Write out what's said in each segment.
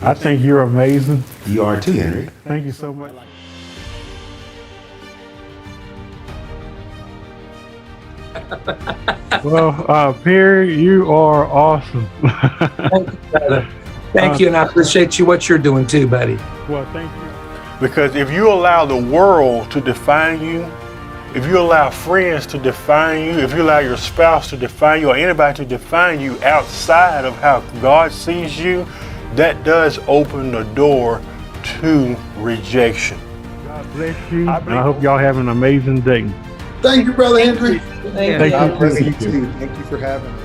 I think you're amazing. You are too, Henry. Thank you so much. Well, Perry, you are awesome. Thank you, brother. Thank you, and I appreciate you what you're doing too, buddy. Well, thank you. Because if you allow the world to define you, if you allow friends to define you, if you allow your spouse to define you, or anybody to define you outside of how God sees you, that does open the door to rejection. God bless you. I hope y'all have an amazing day. Thank you, Brother Henry. Thank you. God bless you too. Thank you for having us.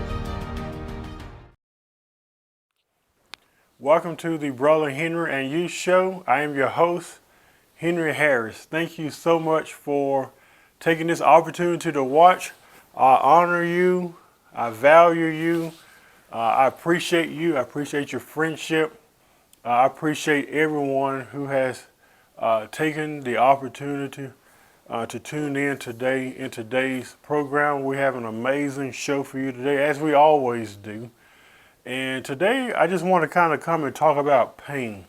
Welcome to the Brother Henry and You Show. I am your host, Henry Harris. Thank you so much for taking this opportunity to watch. I honor you. I value you. I appreciate you. I appreciate your friendship. I appreciate everyone who has taken the opportunity to tune in today in today's program. We have an amazing show for you today, as we always do. And today, I just want to kind of come and talk about pain.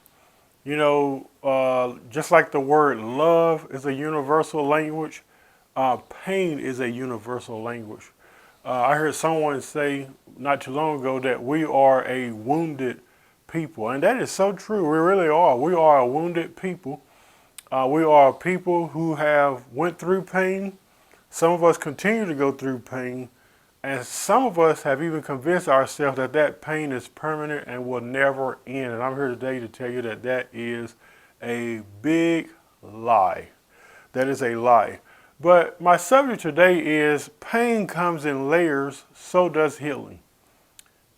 You know, just like the word love is a universal language, pain is a universal language. I heard someone say not too long ago that we are a wounded people, and that is so true. We really are. We are a wounded people. We are people who have went through pain. Some of us continue to go through pain, and some of us have even convinced ourselves that that pain is permanent and will never end. And I'm here today to tell you that that is a big lie. That is a lie. But my subject today is pain comes in layers, so does healing.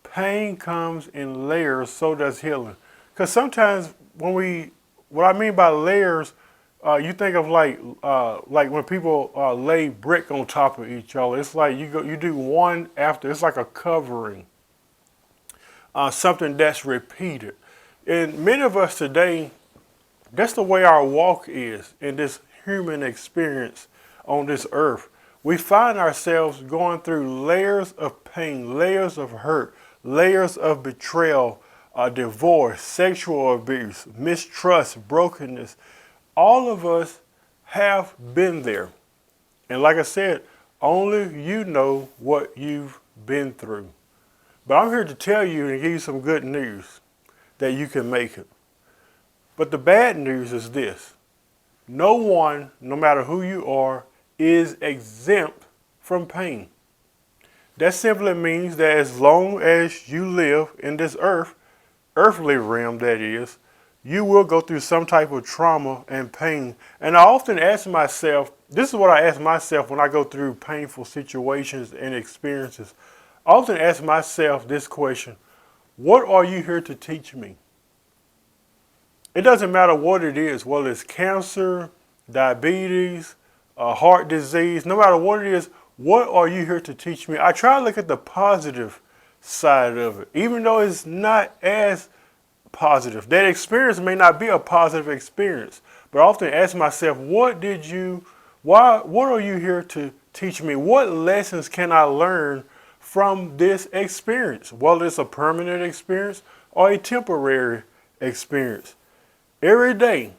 Pain comes in layers, so does healing. Because sometimes what I mean by layers, you think of like when people lay brick on top of each other. It's like you do one after. It's like a covering, something that's repeated. And many of us today, that's the way our walk is in this human experience on this earth. We find ourselves going through layers of pain, layers of hurt, layers of betrayal, divorce, sexual abuse, mistrust, brokenness. All of us have been there. And like I said, only you know what you've been through. But I'm here to tell you and give you some good news that you can make it. But the bad news is this: no one, no matter who you are, is exempt from pain. That simply means that as long as you live in this earthly realm that is, you will go through some type of trauma and pain. And I often ask myself, this is what I ask myself when I go through painful situations and experiences. I often ask myself this question: what are you here to teach me? It doesn't matter what it is, whether it's cancer, diabetes, heart disease, no matter what it is, what are you here to teach me? I try to look at the positive side of it, even though it's not as positive. That experience may not be a positive experience, but I often ask myself, what are you here to teach me? What lessons can I learn from this experience? Whether it's a permanent experience or a temporary experience. Every day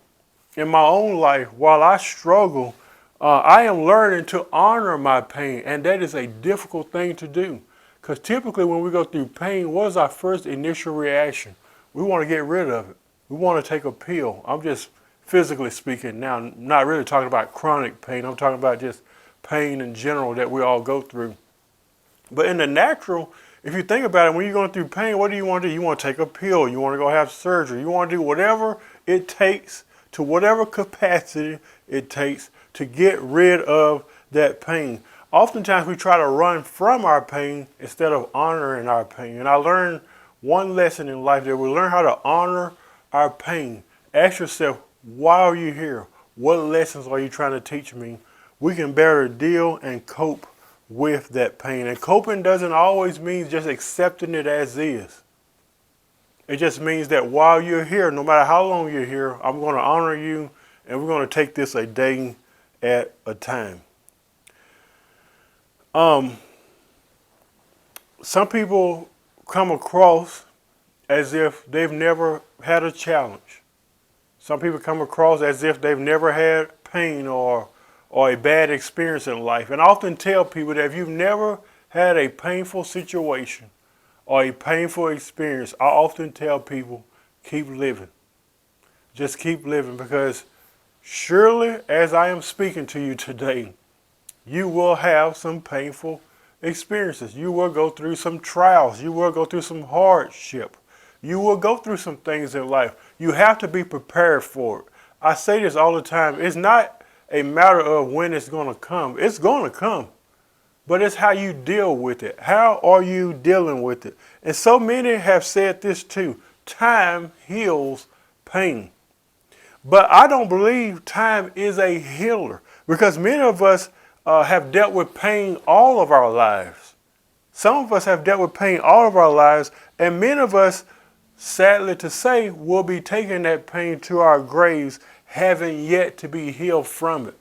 in my own life, while I struggle, I am learning to honor my pain, and that is a difficult thing to do. Because typically, when we go through pain, what is our first initial reaction? We want to get rid of it. We want to take a pill. I'm just physically speaking now, I'm not really talking about chronic pain. I'm talking about just pain in general that we all go through. But in the natural, if you think about it, when you're going through pain, what do you want to do? You want to take a pill. You want to go have surgery. You want to do whatever it takes, to whatever capacity it takes to get rid of that pain. Oftentimes we try to run from our pain instead of honoring our pain. And I learned one lesson in life, that we learn how to honor our pain. Ask yourself, why are you here? What lessons are you trying to teach me? We can better deal and cope with that pain. And coping doesn't always mean just accepting it as is. It just means that while you're here, no matter how long you're here, I'm going to honor you, and we're going to take this a day at a time. Some people come across as if they've never had a challenge. Some people come across as if they've never had pain or a bad experience in life. And I often tell people that if you've never had a painful situation or a painful experience, I often tell people, keep living. Just keep living, because surely as I am speaking to you today, you will have some painful experiences. You will go through some trials. You will go through some hardship. You will go through some things in life. You have to be prepared for it. I say this all the time. It's not a matter of when it's going to come. It's going to come. But it's how you deal with it. How are you dealing with it? And so many have said this too. Time heals pain. But I don't believe time is a healer, because many of us have dealt with pain all of our lives. Some of us have dealt with pain all of our lives, and many of us, sadly to say, will be taking that pain to our graves, having yet to be healed from it.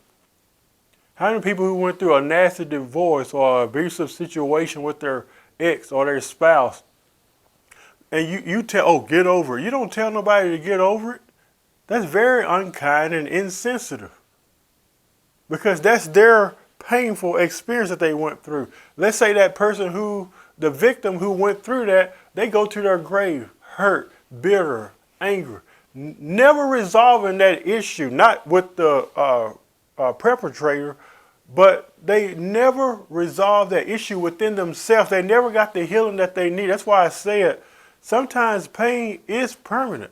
How many people who went through a nasty divorce or abusive situation with their ex or their spouse, and you tell, oh, get over it. You don't tell nobody to get over it. That's very unkind and insensitive, because that's their painful experience that they went through. Let's say that person the victim who went through that, they go to their grave hurt, bitter, angry, never resolving that issue, not with the perpetrator, but they never resolved that issue within themselves. They never got the healing that they need. That's why I said sometimes pain is permanent.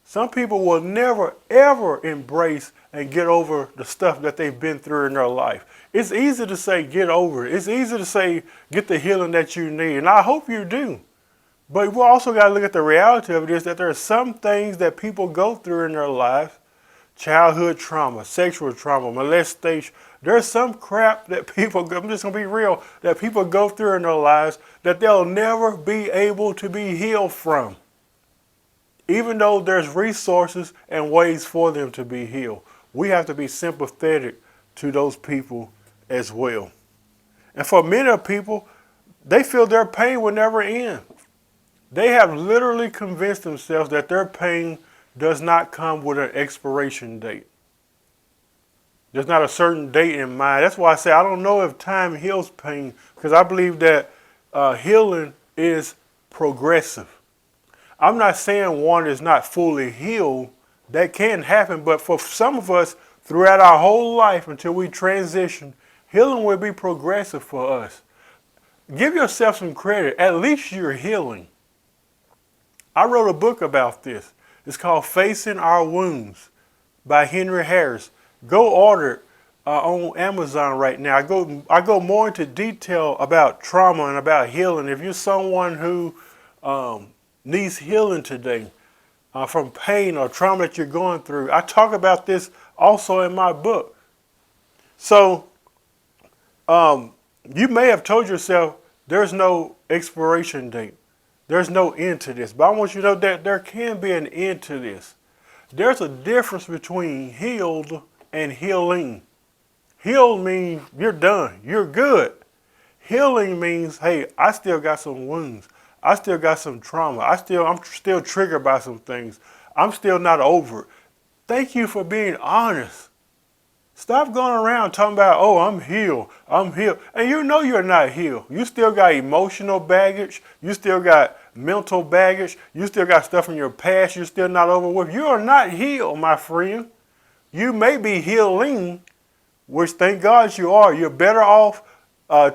Some people will never, ever embrace and get over the stuff that they've been through in their life. It's easy to say, get over it. It's easy to say, get the healing that you need. And I hope you do. But we also got to look at the reality of it is that there are some things that people go through in their life. Childhood trauma, sexual trauma, molestation. There's some crap that people, I'm just going to be real, that people go through in their lives that they'll never be able to be healed from, even though there's resources and ways for them to be healed. We have to be sympathetic to those people as well. And for many people, they feel their pain will never end. They have literally convinced themselves that their pain does not come with an expiration date. There's not a certain date in mind. That's why I say I don't know if time heals pain, because I believe that healing is progressive. I'm not saying one is not fully healed. That can happen, but for some of us, throughout our whole life until we transition, healing will be progressive for us. Give yourself some credit. At least you're healing. I wrote a book about this. It's called Facing Our Wounds by Henry Harris. Go order it on Amazon right now. I go more into detail about trauma and about healing. If you're someone who needs healing today from pain or trauma that you're going through, I talk about this also in my book. So you may have told yourself there's no expiration date. There's no end to this. But I want you to know that there can be an end to this. There's a difference between healed and healing. Healed means you're done. You're good. Healing means, hey, I still got some wounds. I still got some trauma. I'm still triggered by some things. I'm still not over it. Thank you for being honest. Stop going around talking about, oh, I'm healed. I'm healed. And you know you're not healed. You still got emotional baggage. You still got mental baggage. You still got stuff from your past you're still not over with. You are not healed, my friend. You may be healing, which thank God you are. You're better off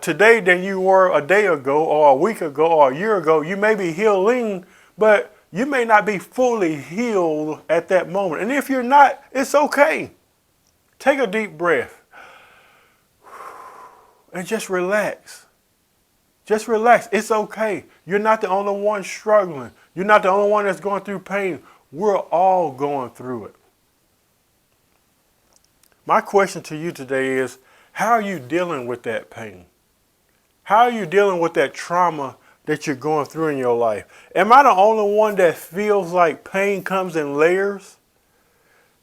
today than you were a day ago or a week ago or a year ago. You may be healing, but you may not be fully healed at that moment. And if you're not, it's okay. Take a deep breath and just relax. Just relax. It's okay. You're not the only one struggling. You're not the only one that's going through pain. We're all going through it. My question to you today is, how are you dealing with that pain? How are you dealing with that trauma that you're going through in your life? Am I the only one that feels like pain comes in layers?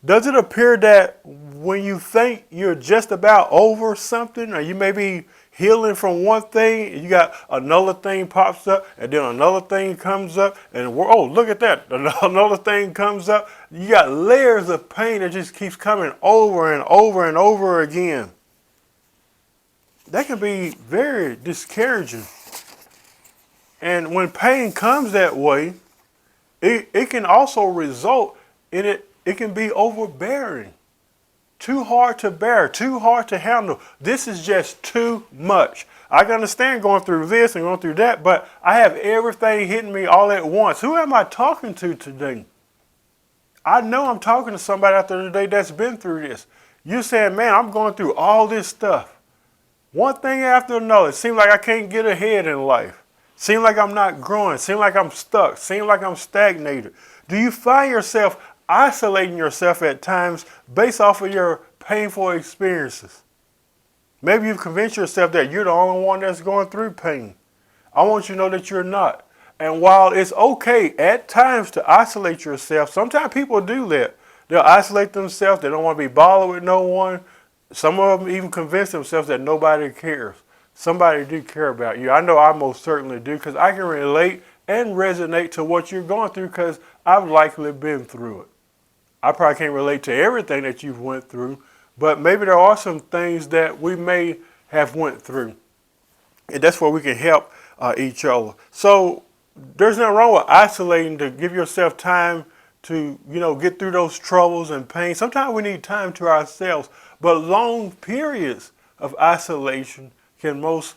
Does it appear that when you think you're just about over something, or you may be healing from one thing, and you got another thing pops up, and then another thing comes up, and oh, look at that, another thing comes up. You got layers of pain that just keeps coming over and over and over again. That can be very discouraging. And when pain comes that way, it can also result in it can be overbearing. Too hard to bear, too hard to handle. This is just too much. I can understand going through this and going through that, but I have everything hitting me all at once. Who am I talking to today? I know I'm talking to somebody out there today that's been through this. You're saying, man, I'm going through all this stuff. One thing after another. It seems like I can't get ahead in life. Seems like I'm not growing. Seems like I'm stuck. Seems like I'm stagnated. Do you find yourself isolating yourself at times based off of your painful experiences? Maybe you've convinced yourself that you're the only one that's going through pain. I want you to know that you're not. And while it's okay at times to isolate yourself, sometimes people do that. They'll isolate themselves. They don't want to be bothered with no one. Some of them even convince themselves that nobody cares. Somebody do care about you. I know I most certainly do, because I can relate and resonate to what you're going through, because I've likely been through it. I probably can't relate to everything that you've went through, but maybe there are some things that we may have went through. And that's where we can help each other. So there's nothing wrong with isolating, to give yourself time to, get through those troubles and pain. Sometimes we need time to ourselves, but long periods of isolation can most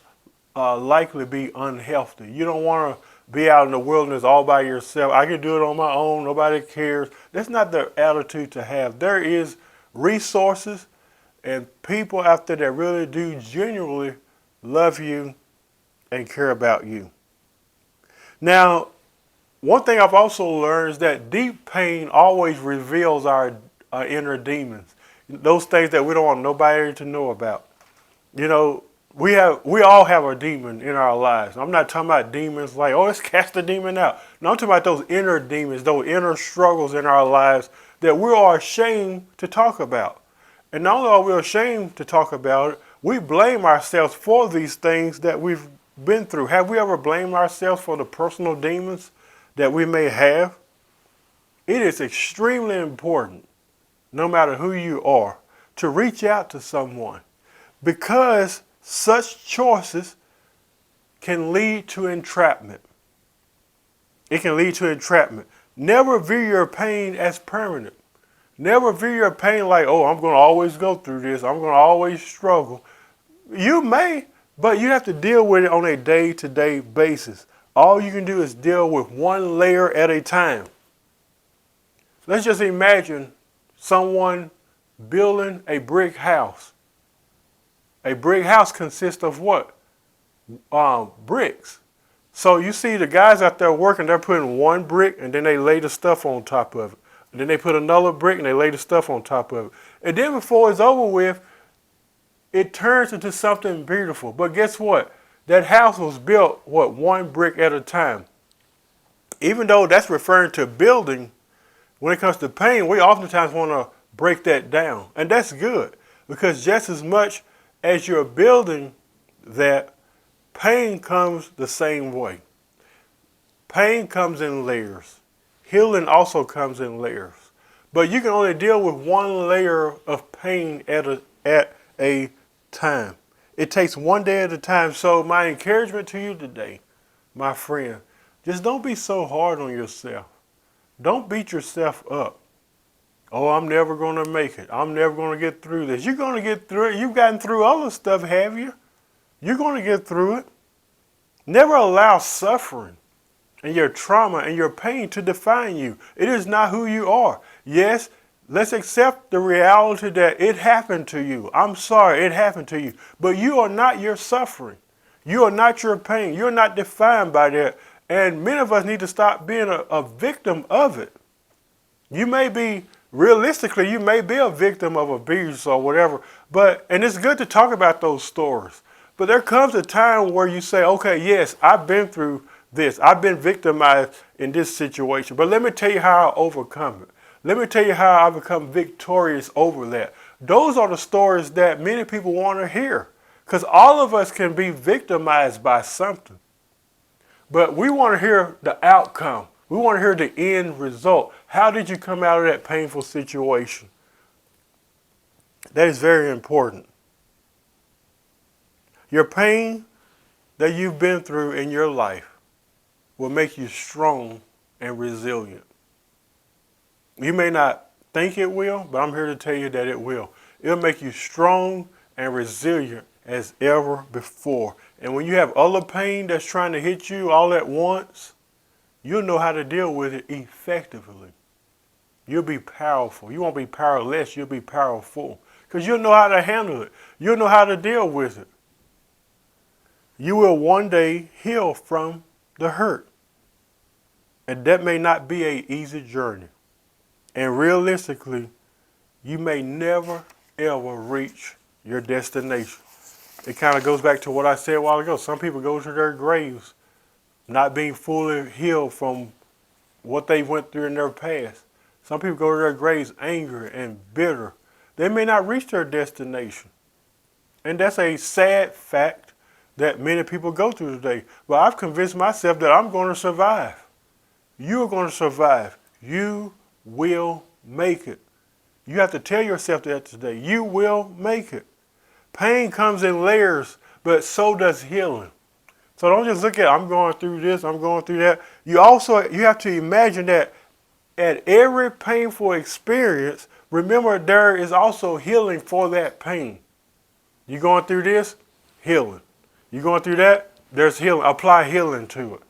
likely be unhealthy. You don't want to be out in the wilderness all by yourself. I can do it on my own. Nobody cares. That's not the attitude to have. There is resources and people out there that really do genuinely love you and care about you. Now, one thing I've also learned is that deep pain always reveals our inner demons. Those things that we don't want nobody to know about. We all have a demon in our lives. I'm not talking about demons like, oh, let's cast the demon out. No, I'm talking about those inner demons, those inner struggles in our lives that we are ashamed to talk about. And not only are we ashamed to talk about it, we blame ourselves for these things that we've been through. Have we ever blamed ourselves for the personal demons that we may have? It is extremely important, no matter who you are, to reach out to someone, because such choices can lead to entrapment. It can lead to entrapment. Never view your pain as permanent. Never view your pain like, oh, I'm going to always go through this. I'm going to always struggle. You may, but you have to deal with it on a day-to-day basis. All you can do is deal with one layer at a time. Let's just imagine someone building a brick house. A brick house consists of what? Bricks. So you see the guys out there working, they're putting one brick and then they lay the stuff on top of it. And then they put another brick and they lay the stuff on top of it. And then before it's over with, it turns into something beautiful. But guess what? That house was built, one brick at a time. Even though that's referring to building, when it comes to pain, we oftentimes want to break that down. And that's good, because just as much as you're building that, pain comes the same way. Pain comes in layers. Healing also comes in layers. But you can only deal with one layer of pain at a time. It takes one day at a time. So my encouragement to you today, my friend, just don't be so hard on yourself. Don't beat yourself up. Oh, I'm never going to make it. I'm never going to get through this. You're going to get through it. You've gotten through other stuff, have you? You're going to get through it. Never allow suffering and your trauma and your pain to define you. It is not who you are. Yes, let's accept the reality that it happened to you. I'm sorry it happened to you. But you are not your suffering. You are not your pain. You're not defined by that. And many of us need to stop being a victim of it. You may be, realistically, you may be a victim of abuse or whatever. And it's good to talk about those stories. But there comes a time where you say, okay, yes, I've been through this. I've been victimized in this situation. But let me tell you how I overcome it. Let me tell you how I become victorious over that. Those are the stories that many people want to hear. Because all of us can be victimized by something. But we want to hear the outcome. We want to hear the end result. How did you come out of that painful situation? That is very important. Your pain that you've been through in your life will make you strong and resilient. You may not think it will, but I'm here to tell you that it will. It'll make you strong and resilient as ever before. And when you have other pain that's trying to hit you all at once, you'll know how to deal with it effectively. You'll be powerful. You won't be powerless, you'll be powerful. Because you'll know how to handle it. You'll know how to deal with it. You will one day heal from the hurt. And that may not be an easy journey. And realistically, you may never, ever reach your destination. It kind of goes back to what I said a while ago. Some people go to their graves not being fully healed from what they went through in their past. Some people go to their graves angry and bitter. They may not reach their destination. And that's a sad fact that many people go through today. But I've convinced myself that I'm going to survive. You are going to survive. You will make it. You have to tell yourself that today. You will make it. Pain comes in layers, but so does healing. So don't just look at, I'm going through this, I'm going through that. You have to imagine that at every painful experience, remember there is also healing for that pain. You going through this? Healing. You going through that? There's healing. Apply healing to it.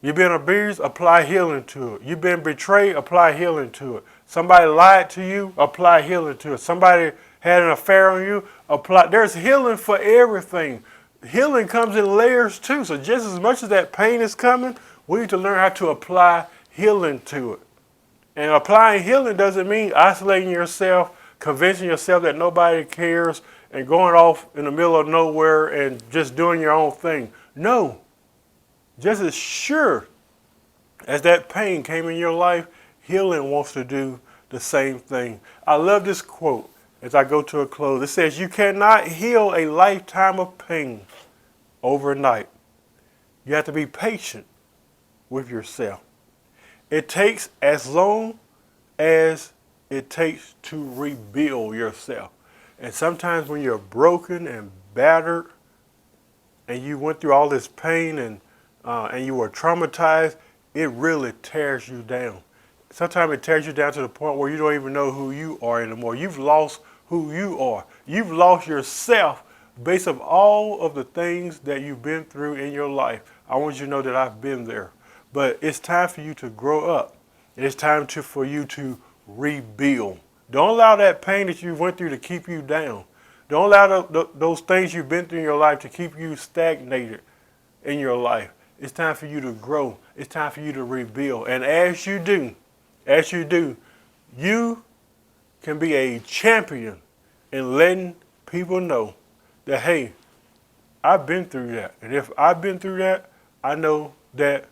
You've been abused? Apply healing to it. You've been betrayed? Apply healing to it. Somebody lied to you? Apply healing to it. Somebody had an affair on you? Apply. There's healing for everything. Healing comes in layers too. So just as much as that pain is coming, we need to learn how to apply healing to it. And applying healing doesn't mean isolating yourself, convincing yourself that nobody cares, and going off in the middle of nowhere and just doing your own thing. No. Just as sure as that pain came in your life, healing wants to do the same thing. I love this quote as I go to a close. It says, you cannot heal a lifetime of pain overnight. You have to be patient with yourself. It takes as long as it takes to rebuild yourself. And sometimes when you're broken and battered and you went through all this pain and you were traumatized, it really tears you down. Sometimes it tears you down to the point where you don't even know who you are anymore. You've lost who you are. You've lost yourself based on all of the things that you've been through in your life. I want you to know that I've been there. But it's time for you to grow up. It's time for you to rebuild. Don't allow that pain that you went through to keep you down. Don't allow those things you've been through in your life to keep you stagnated in your life. It's time for you to grow. It's time for you to rebuild. And as you do, you can be a champion in letting people know that, hey, I've been through that. And if I've been through that, I know that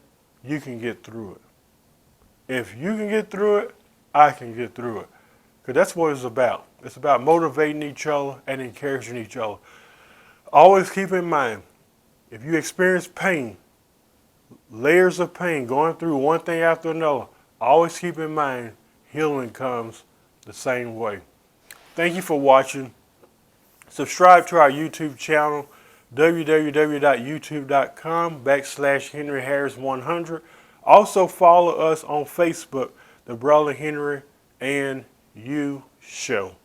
you can get through it. If you can get through it, I can get through it. Because that's what it's about. It's about motivating each other and encouraging each other. Always keep in mind, if you experience pain, layers of pain, going through one thing after another, always keep in mind, healing comes the same way. Thank you for watching. Subscribe to our YouTube channel, www.youtube.com/Henry Harris 100. Also follow us on Facebook, The Brother Henry and You Show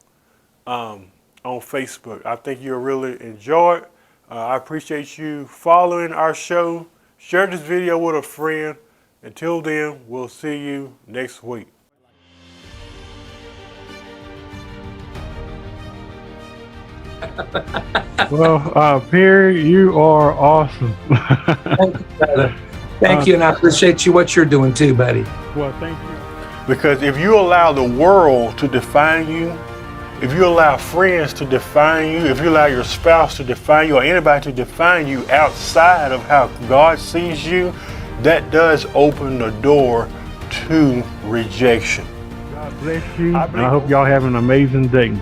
on Facebook. I think you'll really enjoy it. I appreciate you following our show. Share this video with a friend. Until then, we'll see you next week. Well, Perry, you are awesome. Thank you, brother. Thank you, and I appreciate you what you're doing too, buddy. Well, thank you. Because if you allow the world to define you, if you allow friends to define you, if you allow your spouse to define you or anybody to define you outside of how God sees you, that does open the door to rejection. God bless you. I hope y'all have an amazing day.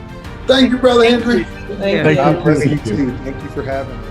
Thank you, Brother Henry. Thank God bless you Thank you. too. Thank you for having me.